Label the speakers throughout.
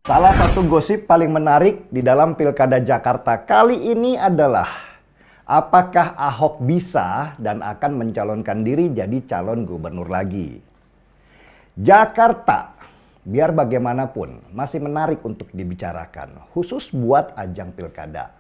Speaker 1: Salah satu gosip paling menarik di dalam Pilkada Jakarta kali ini adalah apakah Ahok bisa dan akan mencalonkan diri jadi calon gubernur lagi. Jakarta, biar bagaimanapun, masih menarik untuk dibicarakan, khusus buat ajang pilkada.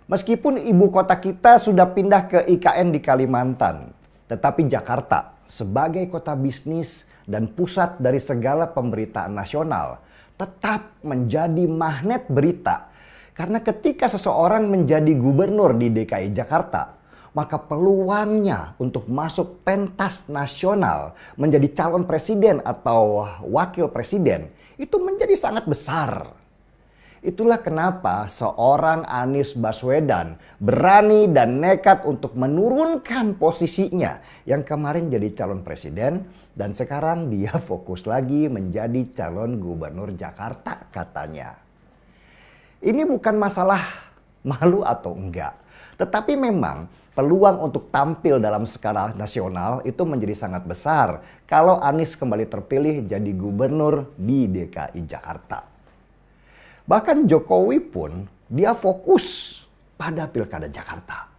Speaker 1: Meskipun ibu kota kita sudah pindah ke IKN di Kalimantan, tetapi Jakarta sebagai kota bisnis dan pusat dari segala pemberitaan nasional tetap menjadi magnet berita. Karena ketika seseorang menjadi gubernur di DKI Jakarta, maka peluangnya untuk masuk pentas nasional menjadi calon presiden atau wakil presiden itu menjadi sangat besar. Itulah kenapa seorang Anies Baswedan berani dan nekat untuk menurunkan posisinya yang kemarin jadi calon presiden dan sekarang dia fokus lagi menjadi calon gubernur Jakarta katanya. Ini bukan masalah malu atau enggak, tetapi memang peluang untuk tampil dalam skala nasional itu menjadi sangat besar kalau Anies kembali terpilih jadi gubernur di DKI Jakarta. Bahkan Jokowi pun dia fokus pada Pilkada Jakarta.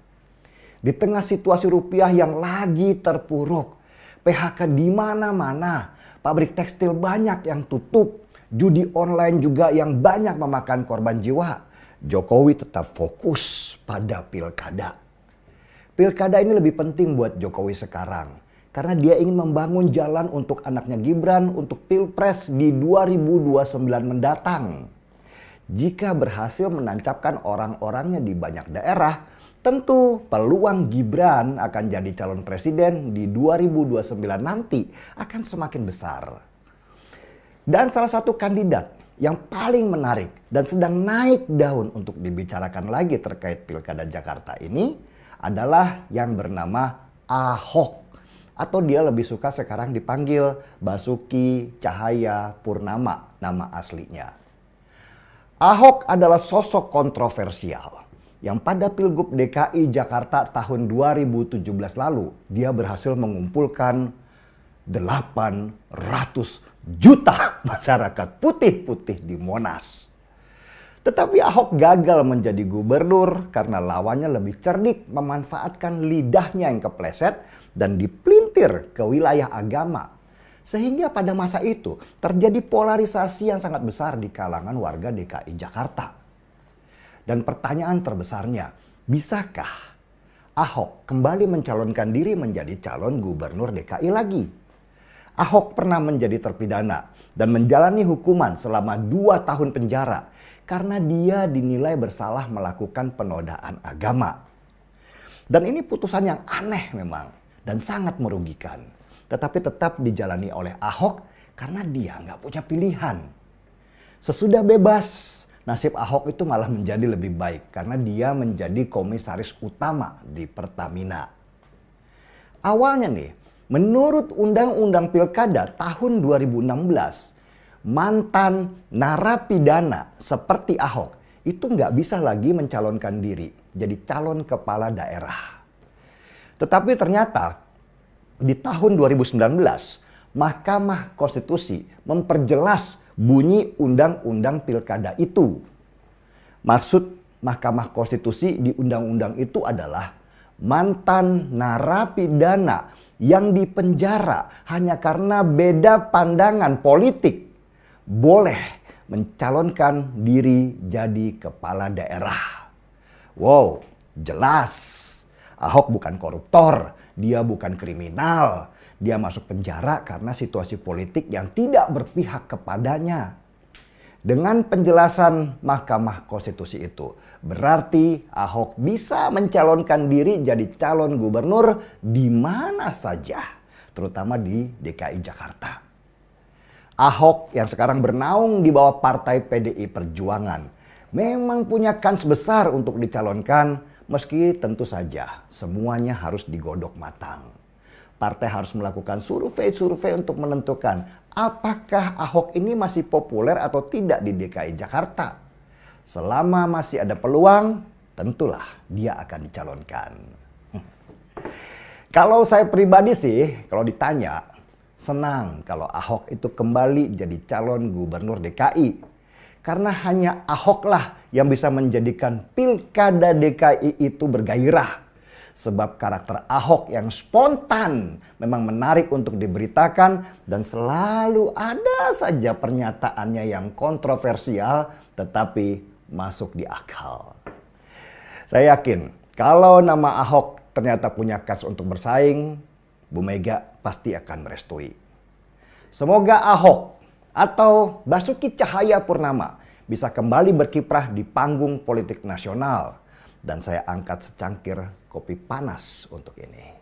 Speaker 1: Di tengah situasi rupiah yang lagi terpuruk, PHK di mana-mana, pabrik tekstil banyak yang tutup, judi online juga yang banyak memakan korban jiwa, Jokowi tetap fokus pada Pilkada. Pilkada ini lebih penting buat Jokowi sekarang karena dia ingin membangun jalan untuk anaknya Gibran untuk Pilpres di 2029 mendatang. Jika berhasil menancapkan orang-orangnya di banyak daerah, tentu peluang Gibran akan jadi calon presiden di 2029 nanti akan semakin besar. Dan salah satu kandidat yang paling menarik dan sedang naik daun untuk dibicarakan lagi terkait Pilkada Jakarta ini adalah yang bernama Ahok. Atau dia lebih suka sekarang dipanggil Basuki Cahaya Purnama, nama aslinya. Ahok adalah sosok kontroversial yang pada Pilgub DKI Jakarta tahun 2017 lalu dia berhasil mengumpulkan 800 juta masyarakat putih-putih di Monas. Tetapi Ahok gagal menjadi gubernur karena lawannya lebih cerdik memanfaatkan lidahnya yang kepleset dan dipelintir ke wilayah agama. Sehingga pada masa itu terjadi polarisasi yang sangat besar di kalangan warga DKI Jakarta. Dan pertanyaan terbesarnya, bisakah Ahok kembali mencalonkan diri menjadi calon gubernur DKI lagi? Ahok pernah menjadi terpidana dan menjalani hukuman selama 2 tahun penjara karena dia dinilai bersalah melakukan penodaan agama. Dan ini putusan yang aneh memang dan sangat merugikan. Tetapi tetap dijalani oleh Ahok karena dia nggak punya pilihan. Sesudah bebas, nasib Ahok itu malah menjadi lebih baik karena dia menjadi komisaris utama di Pertamina. Awalnya nih, menurut Undang-Undang Pilkada tahun 2016, mantan narapidana seperti Ahok itu nggak bisa lagi mencalonkan diri jadi calon kepala daerah. Tetapi ternyata di tahun 2019, Mahkamah Konstitusi memperjelas bunyi Undang-Undang Pilkada itu. Maksud Mahkamah Konstitusi di undang-undang itu adalah mantan narapidana yang dipenjara hanya karena beda pandangan politik boleh mencalonkan diri jadi kepala daerah. Wow, jelas. Ahok bukan koruptor, dia bukan kriminal. Dia masuk penjara karena situasi politik yang tidak berpihak kepadanya. Dengan penjelasan Mahkamah Konstitusi itu, berarti Ahok bisa mencalonkan diri jadi calon gubernur di mana saja, terutama di DKI Jakarta. Ahok yang sekarang bernaung di bawah partai PDI Perjuangan memang punya kans besar untuk dicalonkan. Meski tentu saja semuanya harus digodok matang. Partai harus melakukan survei-survei untuk menentukan apakah Ahok ini masih populer atau tidak di DKI Jakarta. Selama masih ada peluang, tentulah dia akan dicalonkan. Kalau saya pribadi sih, kalau ditanya, senang kalau Ahok itu kembali jadi calon gubernur DKI. Karena hanya Ahoklah yang bisa menjadikan pilkada DKI itu bergairah. Sebab karakter Ahok yang spontan memang menarik untuk diberitakan dan selalu ada saja pernyataannya yang kontroversial tetapi masuk di akal. Saya yakin kalau nama Ahok ternyata punya kans untuk bersaing, Bu Mega pasti akan merestui. Semoga Ahok atau Basuki Cahayapurnama bisa kembali berkiprah di panggung politik nasional. Dan saya angkat secangkir kopi panas untuk ini.